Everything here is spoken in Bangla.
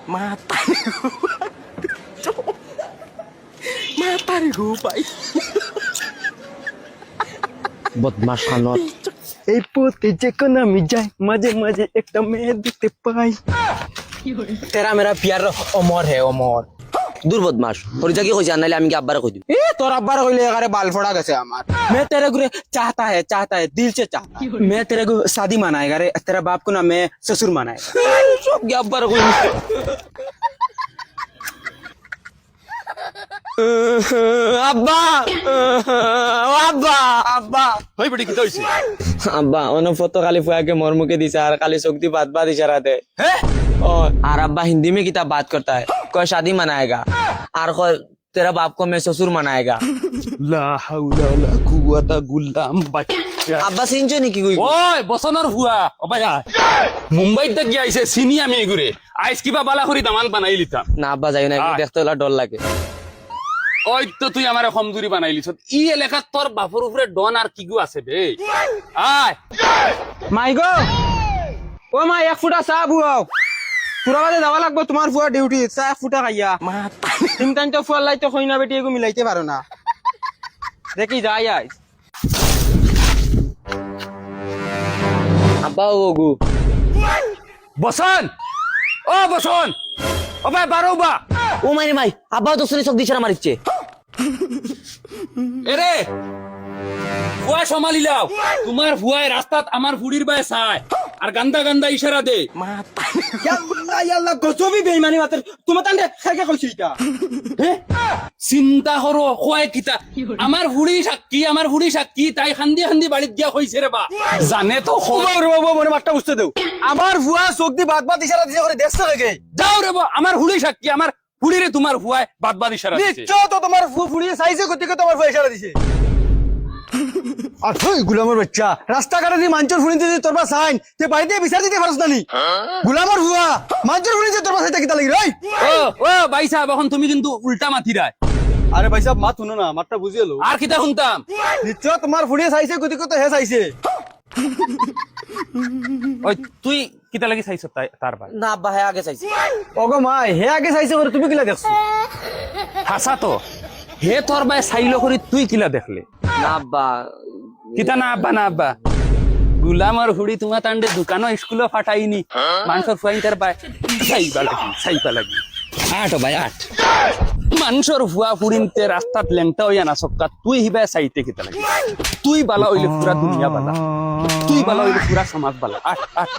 মাতার গো ভাই বদমাশ খানত এই পথে যখন আমি যাই মাঝে মাঝে একটা মেয়ে দেখতে পাই তেরা মেরা পিয়ার অমর হে অমর দূর বদমাশ হরিজা কি কইছে আনাইলে আমি কি আব্বারে কই দিম এ তোর আব্বার কইলে একারে বাল ফোড়া গেছে আমার मैं तेरे को चाहता है दिल से चाहता मैं तेरे को शादी मनाएगा रे तेरा बाप को ना मैं ससुर मनाएगा সব কি আব্বারে কই আব্বা আব্বা আব্বা হই বেটি কি হইছে আব্বা অন ফটো খালি ফুয়াকে মোর মুখে দিছে আর খালি শক্তি बात बात इशारा दे हैं और अब्बा हिंदी में किताब बात करता है कोई शादी मनाएगा और कोई तेरा बाप को मैं ससुर मनाएगा লা হাওলা লা কুওয়াতা গুল্লাম বাচ্চা अब्बा सिंचो नहीं की कोई ওই বসনৰ হুয়া অবায়া মুম্বাইত দেখ গিয়াইছে চিনি আমি এগুরে আইস কিবা বালা করি দামান বানাই লিতাম ना अब्बा जाइयो ना देखते होला डर लागे ওই তো তুই আমারে কমজুরি বানাই লিছ ই এলাকাত তোর বাপর উপরে ডন আর কিগু আছে বে আয় माई गो ओ माई एक फुटा चाह बुआओ তোরা বাদে যাওয়া লাগবো তোমার ফুয়া ডিউটি চাহ এক ফুটা খাইয়া তুমি তাই তো ফুয়ার লাইতে কই না বেটি এগু মিলাইতে পারো না দেখি যাই আই अब्बा वो गु বসন ও বসন অবাই বারো বা ओ मायने माई अब्बा तो सुनी शक्ति इशारा मारिচ্ছে এরে ফুয়া সমালি লাও তোমার ফুয়ায় রাস্তাত আমার ফুড়ির বাই চায় আর গান্দা গান্দা ইশারা দে ইয়াল্লাহ ইয়াল্লাহ গজবি বেঈমানি মাতের তোমার তান্ডে খাইকে কইছি এটা চিন্তা করো কয় কিতা আমার হুড়ি সাক্ষী তাই খান্দি খান্দি বাড়িত গিয়া কইছে রে বা জানে তো বাবা মনে মাঠটা বুঝতে দেও আমার ফুয়া চোখ দি বাদ বাদ ইশারা দিছে করে দেখছ লাগে যাও রে বা আমার হুড়ি সাক্ষী আমার হুড়িরে তোমার ফুয়ায় বাদ বাদ ইশারা দিছে নিশ্চয় তো তোমার ফুড়িয়ে সাইজে গতি করে তোমার ফুয়া ইশারা দিছে আর তুই গুলামের বাচ্চা রাস্তাঘাটে দি মাঞ্চর ফুড়ি দিতে তোর বা সাইন তে বাড়িতে বিচার দিতে পারছ না নি গুলামের ফুয়া মাঞ্চর ফুড়ি দিতে তোর বা সাইতে কিতা লাগি রে ও ভাই সাহেব এখন তুমি কিন্তু উল্টা মাথি রায় আরে ভাই সাহেব মাত শুনো না মাতটা বুঝিয়ে লো আর কিতা শুনতাম নিশ্চয় তোমার ফুড়িয়ে সাইজে গতি করতে হে চাইছে ওই তুই কিতা লাগি চাইছ তার ভাই ना अब्बा है आगे চাইছে ওগো মাই হে আগে চাইছে করে তুমি কিলা দেখছো হাসা তো হে তোর ভাই সাইলো করি তুই কিলা দেখলে ना अब्बा কিতা না আব্বা না আব্বা গুলামর হুড়ি তোমার তান্ডে দোকানো স্কুলে ফাটাইনি মানুষের ফুয়াইন তার বাই সাইপা লাগি আট ভাই আট মানুষের ফুয়া ফুরিনতে রাস্তাত লেংটা হইয়া না সক্কা তুই হিবা সাইতে কিতা লাগি তুই বালা হইলে পুরা দুনিয়া বালা তুই বালা হইলে পুরা সমাজ বালা আট আট